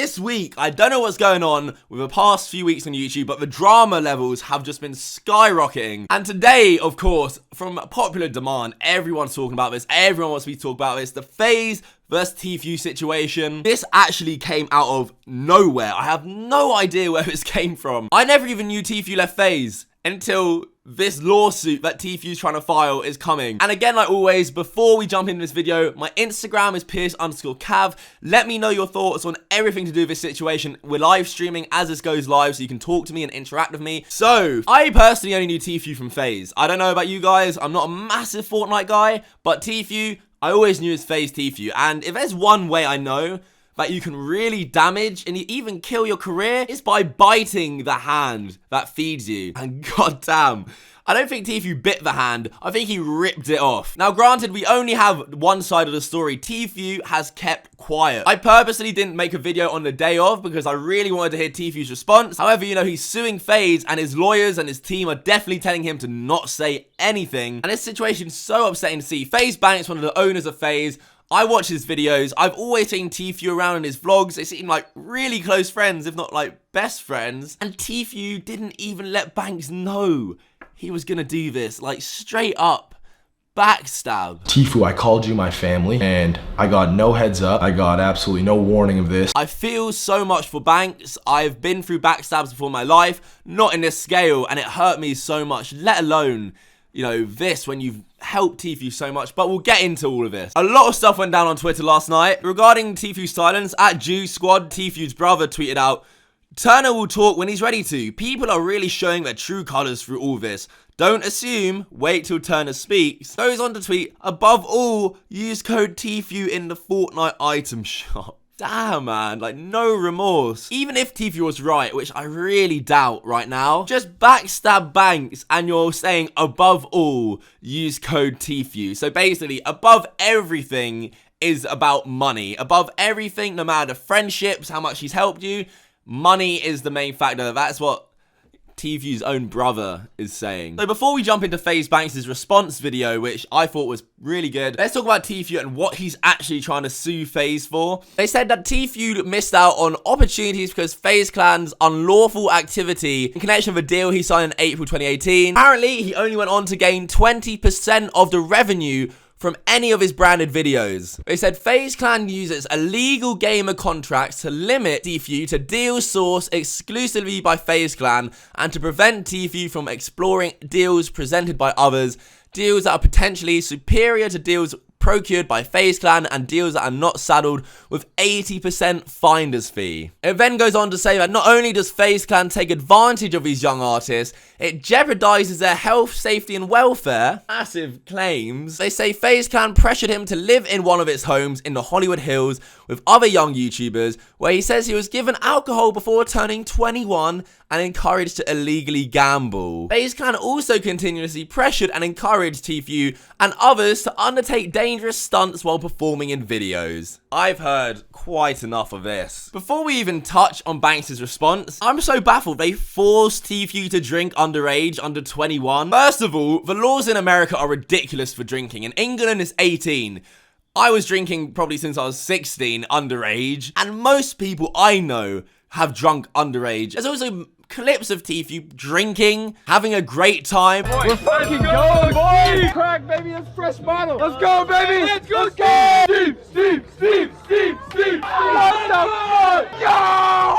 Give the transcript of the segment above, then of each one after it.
This week, I don't know what's going on with the past few weeks on YouTube, but the drama levels have just been skyrocketing. And today, of course, from popular demand, everyone's talking about this. Everyone wants me to talk about this. The Faze versus TFue situation. This actually came out of nowhere. I have no idea where this came from. I never even knew TFue left Faze until this lawsuit that TFue's trying to file is coming. And again, like always, before we jump into this video, my Instagram is Pierce_Cav. Let me know your thoughts on everything to do with this situation. We're live streaming as this goes live, so you can talk to me and interact with me. So, I personally only knew TFue from Faze. I don't know about you guys. I'm not a massive Fortnite guy, but TFue, I always knew as Faze TFue. And if there's one way I know that you can really damage and even kill your career, is by biting the hand that feeds you. And goddamn, I don't think TFue bit the hand. I think he ripped it off. Now, granted, we only have one side of the story. TFue has kept quiet. I purposely didn't make a video on the day of because I really wanted to hear TFue's response. However, you know, he's suing Faze and his lawyers and his team are definitely telling him to not say anything. And this situation's so upsetting to see. Faze Banks, one of the owners of Faze, I watch his videos. I've always seen TFue around in his vlogs. They seem like really close friends, if not like best friends. And TFue didn't even let Banks know he was gonna do this. Like, straight up backstab. TFue, I called you my family and I got no heads up. I got absolutely no warning of this. I feel so much for Banks. I've been through backstabs before in my life, not in this scale, and it hurt me so much, let alone, you know, this when you've helped TFue so much. But we'll get into all of this. A lot of stuff went down on Twitter last night regarding TFue's silence. At Juice Squad, TFue's brother, tweeted out, "Turner will talk when he's ready to. People are really showing their true colors through all this. Don't assume, wait till Turner speaks." Goes on to tweet, "Above all, use code TFue in the Fortnite item shop." Damn, man, like no remorse. Even if TFue was right, which I really doubt right now, just backstab Banks and you're saying above all, use code TFue. So basically, above everything is about money. Above everything, no matter the friendships, how much he's helped you, money is the main factor. That's what TFue's own brother is saying. So before we jump into Faze Banks' response video, which I thought was really good, let's talk about TFue and what he's actually trying to sue Faze for. They said that TFue missed out on opportunities because Faze Clan's unlawful activity in connection with a deal he signed in April 2018. Apparently, he only went on to gain 20% of the revenue from any of his branded videos. They said Faze Clan uses illegal gamer contracts to limit TFue to deals sourced exclusively by Faze Clan and to prevent TFue from exploring deals presented by others, deals that are potentially superior to deals procured by Faze Clan and deals that are not saddled with 80% finder's fee. It then goes on to say that not only does Faze Clan take advantage of these young artists, it jeopardizes their health, safety, and welfare. Massive claims. They say Faze Clan pressured him to live in one of its homes in the Hollywood Hills with other young YouTubers, where he says he was given alcohol before turning 21 and encouraged to illegally gamble. Faze Clan also continuously pressured and encouraged TFue and others to undertake dangerous stunts while performing in videos. I've heard quite enough of this. Before we even touch on Banks' response, I'm so baffled they forced TFue to drink underage, under 21. First of all, the laws in America are ridiculous for drinking. In England, it's 18. I was drinking probably since I was 16, underage, and most people I know have drunk underage. There's also clips of TFue drinking, having a great time. We're fucking going, boy! Crack, baby, that's fresh bottle. Let's go, baby! Let's go, Steve! Steve! What the fuck? Yo!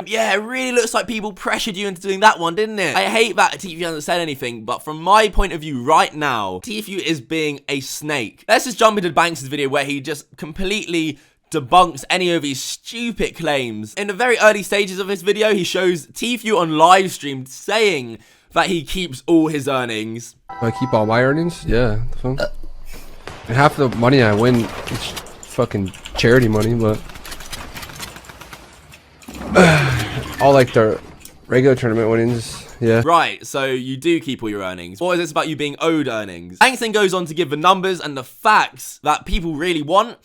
Yeah, it really looks like people pressured you into doing that one, didn't it? I hate that TFue hasn't said anything, but from my point of view right now, TFue is being a snake. Let's just jump into Banks' video where he just completely debunks any of these stupid claims. In the very early stages of this video, he shows TFue on live stream saying that he keeps all his earnings. I keep all my earnings? Yeah. And half the money I win is fucking charity money, but all like the regular tournament winnings, yeah. Right, so you do keep all your earnings. What is this about you being owed earnings? Banks then goes on to give the numbers and the facts that people really want.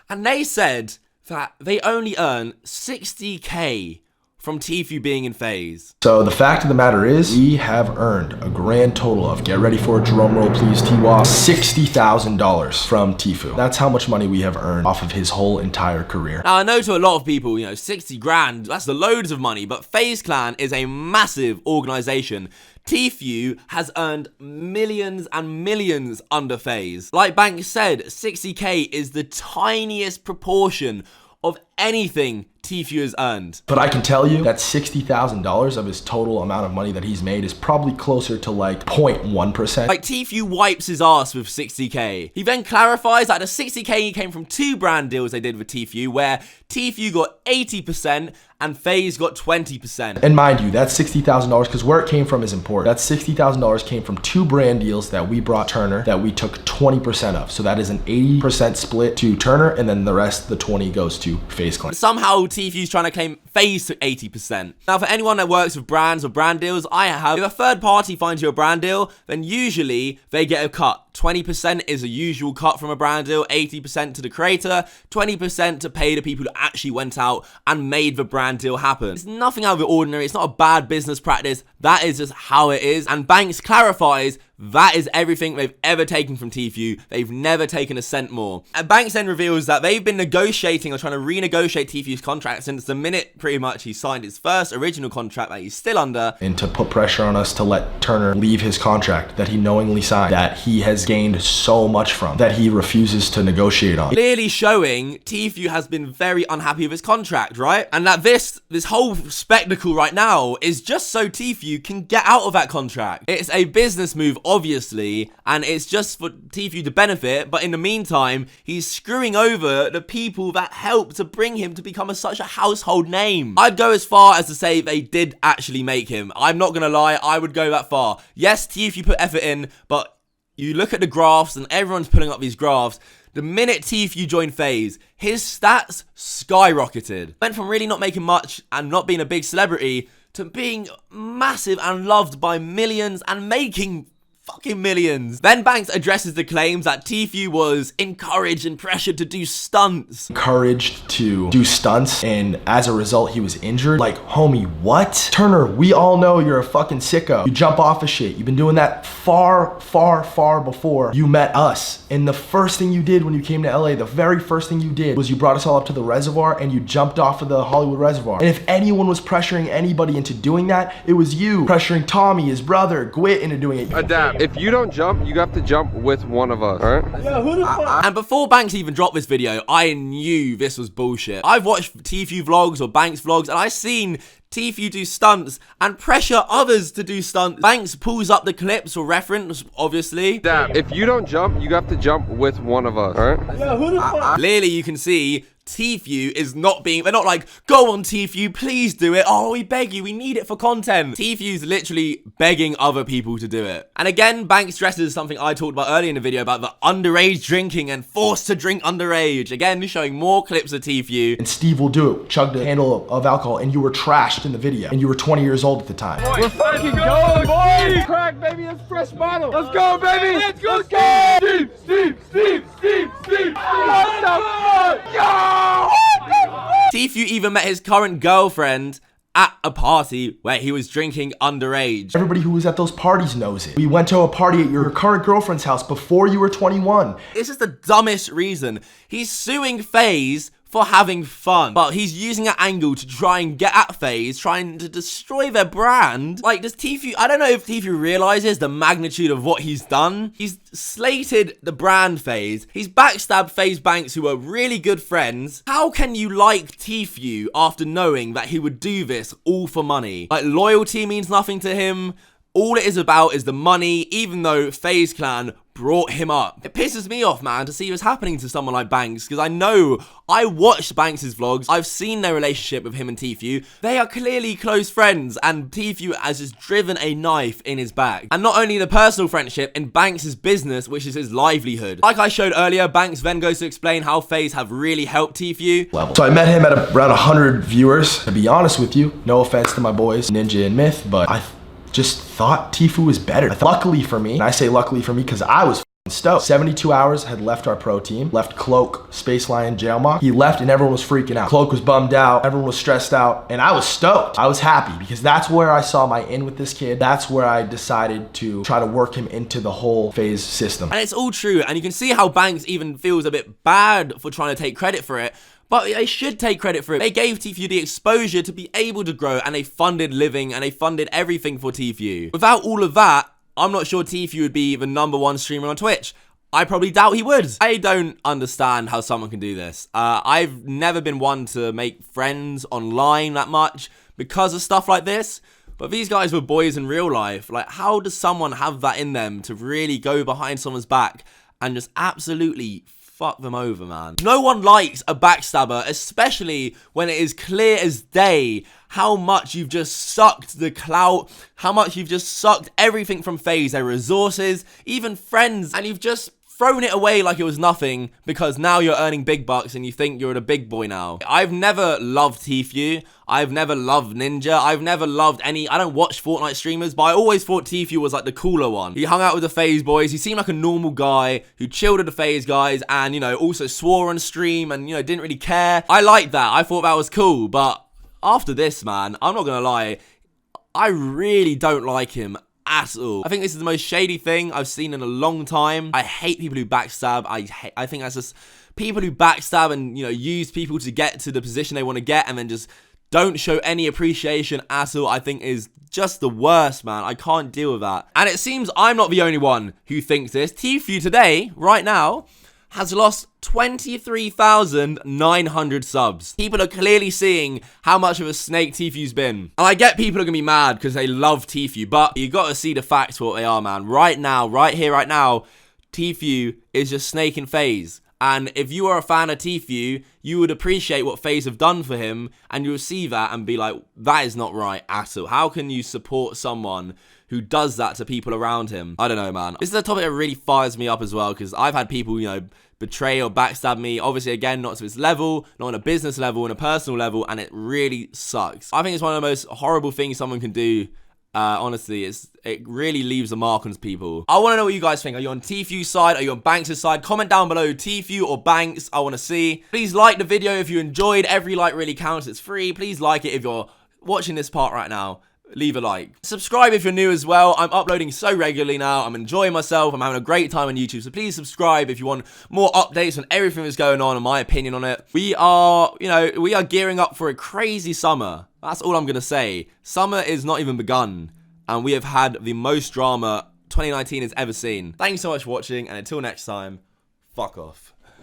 And they said that they only earn 60k from TFue being in Faze? So the fact of the matter is, we have earned a grand total of, get ready for a drum roll please, T-Wah, $60,000 from TFue. That's how much money we have earned off of his whole entire career. Now I know to a lot of people, 60 grand, that's the loads of money, but Faze Clan is a massive organization. TFue has earned millions and millions under Faze. Like Banks said, 60k is the tiniest proportion of anything TFue has earned. But I can tell you that $60,000 of his total amount of money that he's made is probably closer to like 0.1%. Like TFue wipes his ass with 60k. He then clarifies that the 60k came from 2 brand deals they did with TFue, where TFue got 80% and Faze got 20%. And mind you, that's $60,000 because where it came from is important. That $60,000 came from 2 brand deals that we brought Turner that we took 20% of. So that is an 80% split to Turner, and then the rest, the 20 goes to Faze Clan. Somehow TFue's trying to claim Faze to 80%. Now for anyone that works with brands or brand deals, if a third party finds you a brand deal, then usually they get a cut. 20% is a usual cut from a brand deal, 80% to the creator, 20% to pay the people that actually went out and made the brand deal happen. It's nothing out of the ordinary, it's not a bad business practice, that is just how it is. And Banks clarifies that is everything they've ever taken from TFue. They've never taken a cent more. And Banks then reveals that they've been negotiating or trying to renegotiate TFue's contract since the minute pretty much he signed his first original contract that he's still under. And to put pressure on us to let Turner leave his contract that he knowingly signed, that he has gained so much from, that he refuses to negotiate on. Clearly showing TFue has been very unhappy with his contract, right? And that this whole spectacle right now is just so TFue can get out of that contract. It's a business move, obviously, and it's just for TFue to benefit, but in the meantime, he's screwing over the people that helped to bring him to become such a household name. I'd go as far as to say they did actually make him. I'm not gonna lie, I would go that far. Yes, TFue put effort in, but you look at the graphs, and everyone's pulling up these graphs. The minute TFue joined Faze, his stats skyrocketed. Went from really not making much and not being a big celebrity to being massive and loved by millions and making fucking millions. Then Banks addresses the claims that TFue was encouraged and pressured to do stunts. Encouraged to do stunts, and as a result he was injured. Like, homie, what? Turner, we all know you're a fucking sicko. You jump off of shit. You've been doing that far before you met us. And the first thing you did when you came to LA, the very first thing you did was you brought us all up to the reservoir and you jumped off of the Hollywood Reservoir. And if anyone was pressuring anybody into doing that, it was you. Pressuring Tommy, his brother, Gwit, into doing it. Adapt. If you don't jump, you have to jump with one of us, alright? Yo, who the fuck? And before Banks even dropped this video, I knew this was bullshit. I've watched TFue vlogs or Banks vlogs, and I've seen TFue do stunts and pressure others to do stunts. Banks pulls up the clips for reference, obviously. Adapt. If you don't jump, you have to jump with one of us, alright? Yo, who the fuck? Clearly you can see TFue is not being, they're not like, go on TFue, please do it. Oh, we beg you, we need it for content. TFue's literally begging other people to do it. And again, Banks stresses something I talked about earlier in the video about the underage drinking and forced to drink underage. Again, showing more clips of TFue. And Steve will do it. Chugged a handle of alcohol, and you were trashed in the video. And you were 20 years old at the time. We're fucking going, boy! Crack, baby, that's fresh bottle. Let's go, baby! Let's go! Steve! What the fuck? Yo! TFue even met his current girlfriend at a party where he was drinking underage. Everybody who was at those parties knows it. We went to a party at your current girlfriend's house before you were 21. It's just the dumbest reason. He's suing Faze for having fun, but he's using an angle to try and get at Faze, trying to destroy their brand. Like, does TFue, I don't know if TFue realizes the magnitude of what he's done. He's slated the brand Faze. He's backstabbed Faze Banks, who are really good friends. How can you like TFue after knowing that he would do this all for money? Like, loyalty means nothing to him. All it is about is the money, even though Faze Clan brought him up. It pisses me off, man, to see what's happening to someone like Banks, because I watched Banks' vlogs. I've seen their relationship with him and TFue. They are clearly close friends, and TFue has just driven a knife in his back. And not only the personal friendship, in Banks' business, which is his livelihood. Like I showed earlier, Banks then goes to explain how Faze have really helped TFue. So I met him at around 100 viewers. To be honest with you, no offense to my boys, Ninja and Myth, but I just thought TFue was better. Luckily for me, and I say luckily for me because I was stoked. 72 hours had left our pro team, left Cloak, Space Lion, Jailmock. He left and everyone was freaking out. Cloak was bummed out, everyone was stressed out, and I was stoked. I was happy because that's where I saw my in with this kid. That's where I decided to try to work him into the whole Faze system. And it's all true, and you can see how Banks even feels a bit bad for trying to take credit for it. But they should take credit for it. They gave TFue the exposure to be able to grow, and they funded living, and they funded everything for TFue. Without all of that, I'm not sure TFue would be the #1 streamer on Twitch. I probably doubt he would. I don't understand how someone can do this. I've never been one to make friends online that much because of stuff like this. But these guys were boys in real life. Like, how does someone have that in them to really go behind someone's back and just absolutely fuck them over, man? No one likes a backstabber, especially when it is clear as day how much you've just sucked the clout, how much you've just sucked everything from Faze, their resources, even friends, and you've just thrown it away like it was nothing because now you're earning big bucks and you think you're the big boy now. I've never loved TFue. I've never loved Ninja. I've never loved any... I don't watch Fortnite streamers, but I always thought TFue was like the cooler one. He hung out with the Faze boys. He seemed like a normal guy who chilled with the Faze guys and, you know, also swore on stream and, you know, didn't really care. I liked that. I thought that was cool, but after this, man, I'm not gonna lie, I really don't like him at all. I think this is the most shady thing I've seen in a long time. I hate people who backstab. I think that's just people who backstab and, you know, use people to get to the position they want to get and then just don't show any appreciation at all. I think is just the worst, man. I can't deal with that. And it seems I'm not the only one who thinks this. TFue today, right now, has lost 23,900 subs. People are clearly seeing how much of a snake TFue's been. And I get people are gonna be mad because they love TFue, but you gotta see the facts for what they are, man. Right now, right here, right now, TFue is just snake and Faze. And if you are a fan of TFue, you would appreciate what Faze have done for him, and you'll see that and be like, that is not right at all. How can you support someone who does that to people around him? I don't know, man. This is a topic that really fires me up as well, because I've had people, you know, betray or backstab me. Obviously, again, not to this level, not on a business level, on a personal level, and it really sucks. I think it's one of the most horrible things someone can do. Honestly, it really leaves a mark on people. I want to know what you guys think. Are you on TFue's side? Are you on Banks' side? Comment down below, TFue or Banks. I want to see. Please like the video if you enjoyed. Every like really counts. It's free. Please like it if you're watching this part right now. Leave a like. Subscribe if you're new as well. I'm uploading so regularly now. I'm enjoying myself. I'm having a great time on YouTube. So please subscribe if you want more updates on everything that's going on and my opinion on it. We are, you know, we are gearing up for a crazy summer. That's all I'm going to say. Summer is not even begun. And we have had the most drama 2019 has ever seen. Thanks so much for watching. And until next time, fuck off.